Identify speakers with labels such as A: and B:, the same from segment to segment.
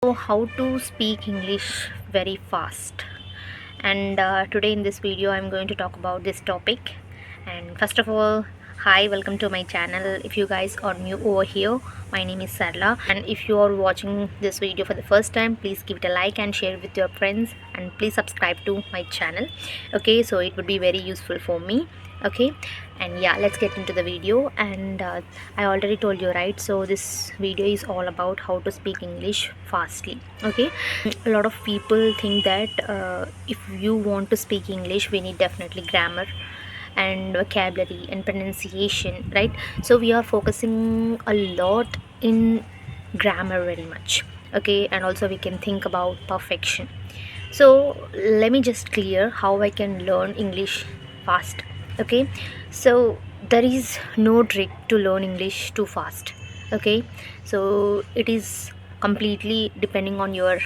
A: So how to speak English very fast. And today in this video I'm going to talk about this topic. And first of all, hi, welcome to my channel. If you guys are new over here, my name is Sarla, and if you are watching this video for the first time, please give it a like and share it with your friends, and please subscribe to my channel. Okay, so it would be very useful for me. Okay, and yeah, let's get into the video. And I already told you, right? So this video is all about how to speak English fastly. Okay, a lot of people think that if you want to speak English, we need definitely grammar and vocabulary and pronunciation, right? So we are focusing a lot in grammar very much. Okay, and also we can think about perfection. So let me just clear how I can learn English fast. Okay, so there is no trick to learn English too fast. Okay, so it is completely depending on your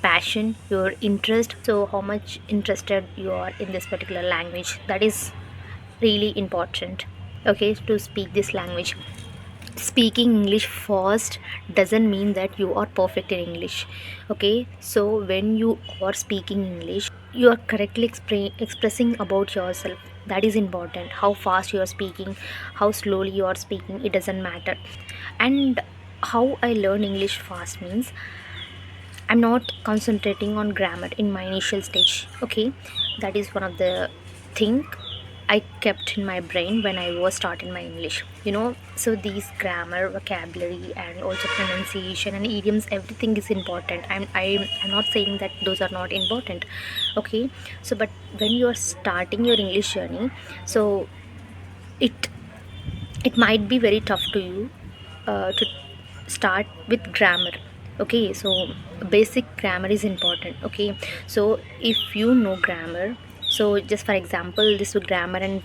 A: passion, your interest. So how much interested you are in this particular language, that is really important. Okay, to speak this language. Speaking English fast doesn't mean that you are perfect in English. Okay, so when you are speaking English, you are correctly expressing about yourself. That is important. How fast you are speaking, how slowly you are speaking, it doesn't matter. And how I learn English fast means I'm not concentrating on grammar in my initial stage. Okay, that is one of the thing I kept in my brain when I was starting my English. So these grammar, vocabulary, and also pronunciation and idioms, everything is important. I'm not saying that those are not important. Okay, so but when you are starting your English journey, so it it might be very tough to you to start with grammar. Okay, so basic grammar is important. Okay, so if you know grammar, so just for example, this grammar and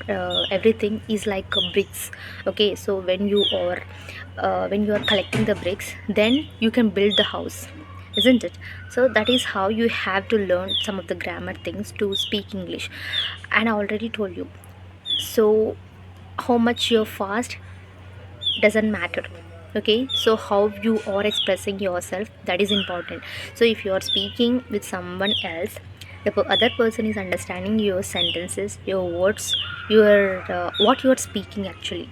A: everything is like bricks. Okay, so when you are collecting the bricks, then you can build the house, isn't it? So that is how you have to learn some of the grammar things to speak English. And I already told you, so how much you're fast doesn't matter. Okay, so how you are expressing yourself, that is important. So if you are speaking with someone else, the other person is understanding your sentences, your words, your what you are speaking actually,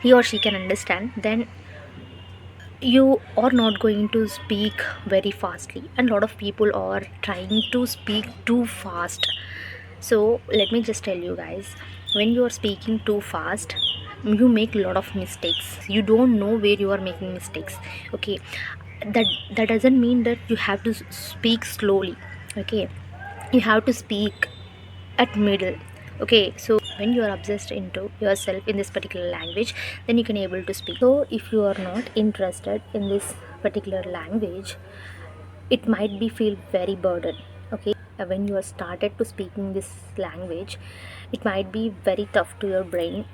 A: he or she can understand, then you are not going to speak very fastly. And a lot of people are trying to speak too fast. So let me just tell you guys, when you are speaking too fast, you make a lot of mistakes. You don't know where you are making mistakes. Okay, that doesn't mean that you have to speak slowly. Okay, you have to speak at middle. Okay, so when you are obsessed into yourself in this particular language, then you can able to speak. So if you are not interested in this particular language, it might be feel very burden. Okay, when you are started to speaking this language, it might be very tough to your brain.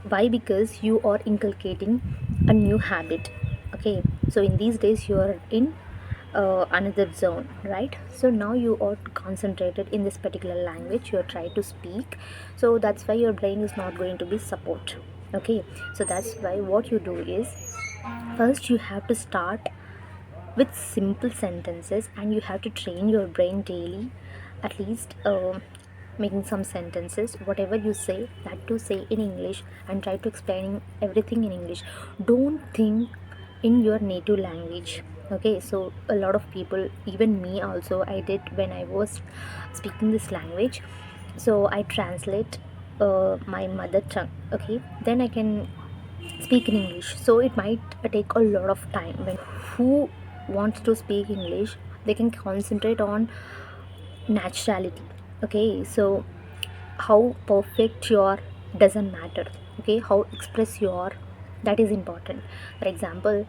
A: Why? Because you are inculcating a new habit. Okay, so in these days you are in another zone, right? So now you are concentrated in this particular language, you are trying to speak. So that's why your brain is not going to be support. Okay, so that's why what you do is, first you have to start with simple sentences, and you have to train your brain daily, at least making some sentences, whatever you say, that to say in English, and try to explain everything in English. Don't think in your native language. Okay, so a lot of people, even me also, I did when I was speaking this language. So I translate my mother tongue. Okay, then I can speak in English. So it might take a lot of time. When who wants to speak English, they can concentrate on naturality. Okay, so how perfect you are doesn't matter. Okay, how express you are, that is important. For example,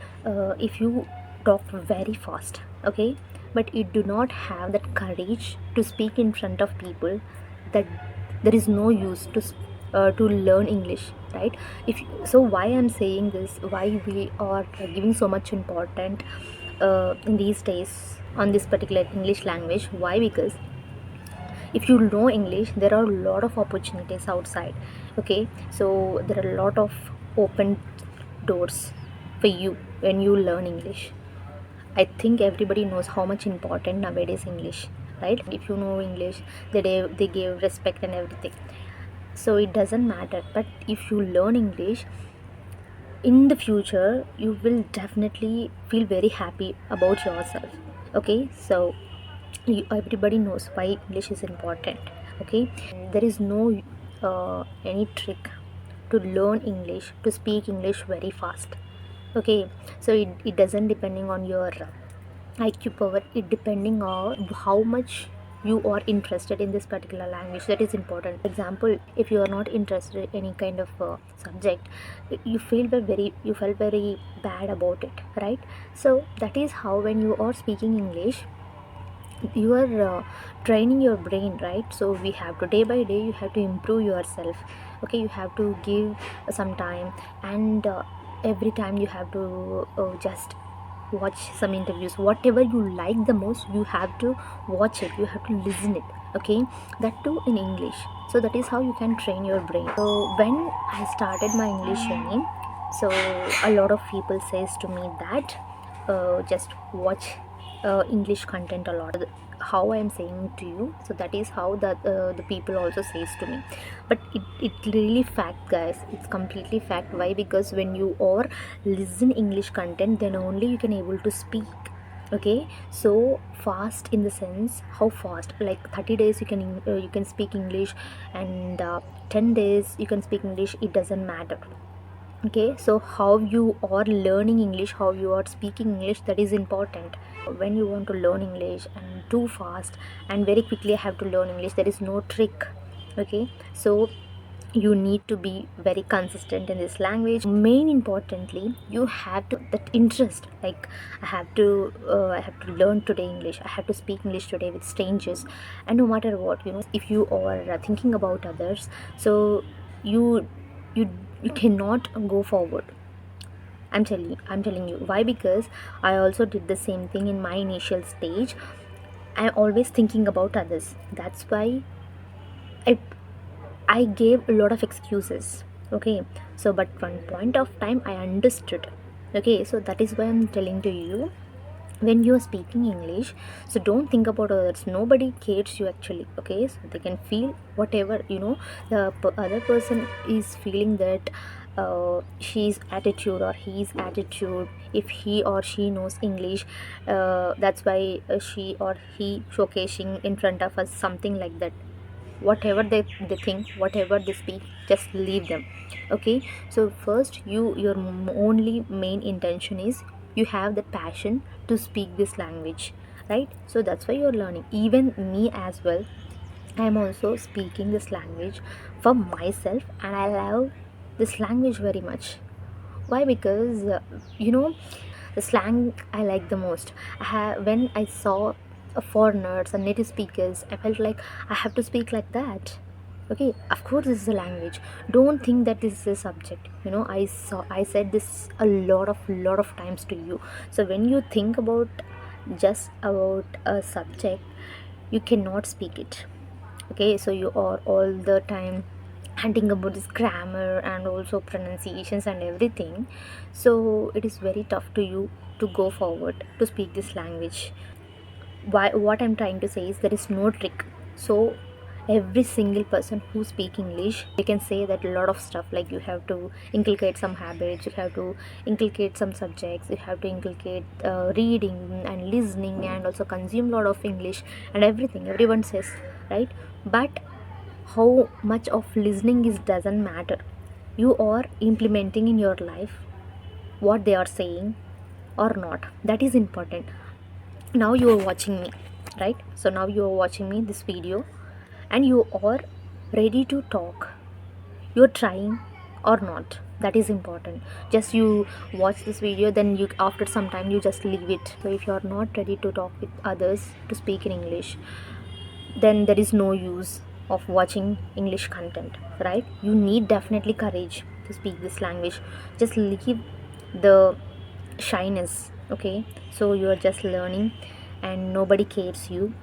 A: if you talk very fast, okay, but you do not have that courage to speak in front of people, that there is no use to learn English, right? If so, why I'm saying this, why we are giving so much important in these days on this particular English language? Why? Because if you know English, there are a lot of opportunities outside. Okay, so there are a lot of open doors for you when you learn English. I think everybody knows how much important nowadays English, right? If you know English, they give respect and everything. So it doesn't matter. But if you learn English in the future, you will definitely feel very happy about yourself. Okay, so everybody knows why English is important. Okay, there is no any trick to learn English, to speak English very fast. Okay, so it doesn't depending on your IQ power, it depending on how much you are interested in this particular language. That is important. For example, if you are not interested in any kind of subject, you felt very bad about it, right? So that is how when you are speaking English, you are training your brain, right? So we have to, day by day you have to improve yourself. Okay, you have to give some time, and every time you have to just watch some interviews, whatever you like the most, you have to watch it, you have to listen it. Okay, that too in English. So that is how you can train your brain. So when I started my English journey, so a lot of people says to me that just watch English content a lot. How I am saying to you, so that is how the people also says to me. But it really fact, guys, it's completely fact. Why? Because when you or listen English content, then only you can able to speak. Okay, so fast in the sense, how fast, like 30 days you can speak English, and 10 days you can speak English, it doesn't matter. Okay, so how you are learning English, how you are speaking English, that is important. When you want to learn English and too fast and very quickly have to learn English, there is no trick. Okay, so you need to be very consistent in this language. Main importantly, you have to that interest, like I have to learn today English, I have to speak English today with strangers. And no matter what, if you are thinking about others, so you you you cannot go forward. I'm telling you why. Because I also did the same thing in my initial stage. I'm always thinking about others. That's why i I gave a lot of excuses. Okay, so but one point of time I understood. Okay, so that is why I'm telling to you, when you are speaking English, so don't think about others. Nobody cares you actually. Okay, so they can feel whatever, the other person is feeling, that she's attitude or his attitude. If he or she knows English, that's why she or he showcasing in front of us, something like that. Whatever they think, whatever they speak, just leave them. Okay, so first, your only main intention is you have the passion to speak this language, right? So that's why you're learning. Even me as well, I am also speaking this language for myself, and I love this language very much. Why? Because the slang I like the most. When I saw foreigners and native speakers, I felt like I have to speak like that. Okay, of course this is a language. Don't think that this is a subject. I said this a lot of times to you. So when you think about just about a subject, you cannot speak it. Okay, so you are all the time hunting about this grammar and also pronunciations and everything. So it is very tough to you to go forward to speak this language. What I'm trying to say is, there is no trick. So every single person who speak English, they can say that a lot of stuff, like you have to inculcate some habits, you have to inculcate some subjects, you have to inculcate reading and listening, and also consume a lot of English and everything everyone says, right? But how much of listening is doesn't matter. You are implementing in your life what they are saying or not, that is important. Now you are watching me, right? So now you are watching me this video, and you are ready to talk. You're trying or not, that is important. Just you watch this video, then you, after some time, you just leave it. So if you are not ready to talk with others, to speak in English, then there is no use of watching English content, right? You need definitely courage to speak this language. Just leave the shyness. Okay, so you are just learning, and nobody cares you,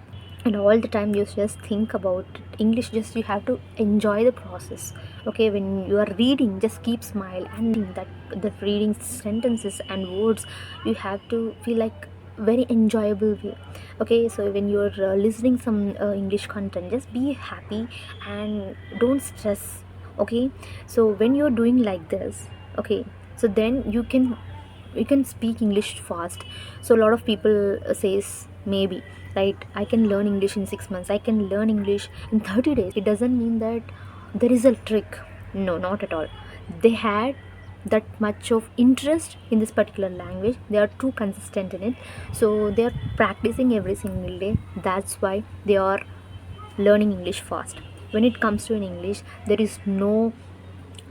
A: and all the time you just think about English. Just you have to enjoy the process. Okay, when you are reading, just keep smile, and that the reading sentences and words, you have to feel like very enjoyable way. Okay, so when you're listening some English content, just be happy and don't stress. Okay, so when you're doing like this, okay, so then you can speak English fast. So a lot of people says maybe, right, I can learn English in 6 months, I can learn English in 30 days. It doesn't mean that there is a trick. No, not at all. They had that much of interest in this particular language, they are too consistent in it, so they are practicing every single day. That's why they are learning English fast. When it comes to an English, there is no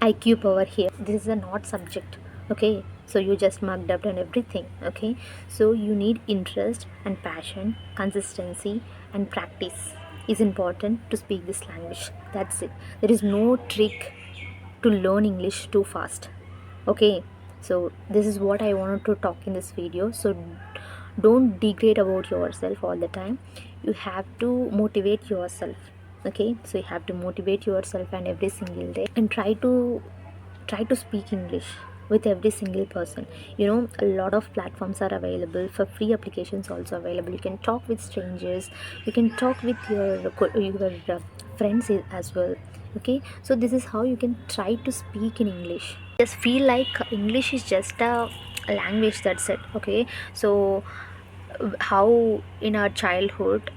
A: IQ power here. This is a not subject. Okay, so you just mugged up and everything. Okay, so you need interest and passion, consistency and practice is important to speak this language. That's it. There is no trick to learn English too fast. Okay, so this is what I wanted to talk in this video. So don't degrade about yourself all the time. You have to motivate yourself. Okay, so you have to motivate yourself and every single day, and try to speak English with every single person. You know, a lot of platforms are available for free, applications also available. You can talk with strangers, you can talk with your friends as well. Okay, so this is how you can try to speak in English. Just feel like English is just a language, that's it. Okay, so how in our childhood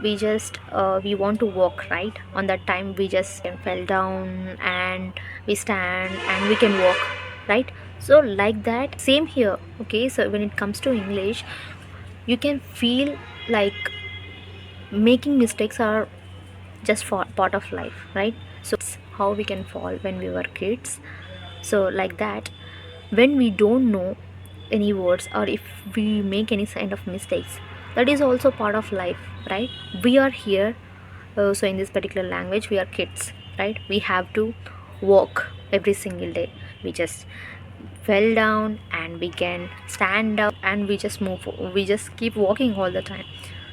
A: we want to walk, right? On that time we just fell down and we stand and we can walk, right? So like that same here. Okay, so when it comes to English, you can feel like making mistakes are just for part of life, right? So it's how we can fall when we were kids. So like that, when we don't know any words or if we make any kind of mistakes, that is also part of life, right? We are here, so in this particular language we are kids, right? We have to walk every single day. We just fell down and we can stand up and we just move, we just keep walking all the time.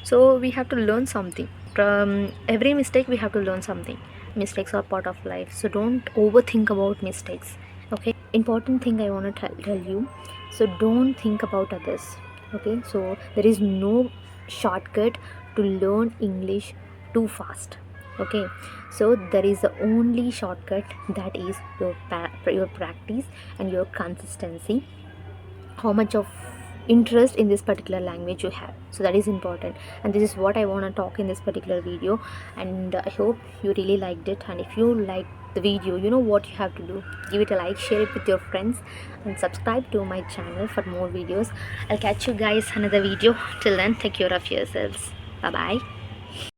A: So we have to learn something from every mistake. We have to learn something. Mistakes are part of life, so don't overthink about mistakes. Okay, important thing I want to tell you, so don't think about others. Okay, so there is no shortcut to learn English too fast. Okay, so there is the only shortcut, that is your practice and your consistency, how much of interest in this particular language you have. So that is important, and this is what I want to talk in this particular video. And I hope you really liked it, and if you like the video, you know what you have to do: give it a like, share it with your friends, and subscribe to my channel for more videos. I'll catch you guys another video. Till then, take care of yourselves. Bye bye.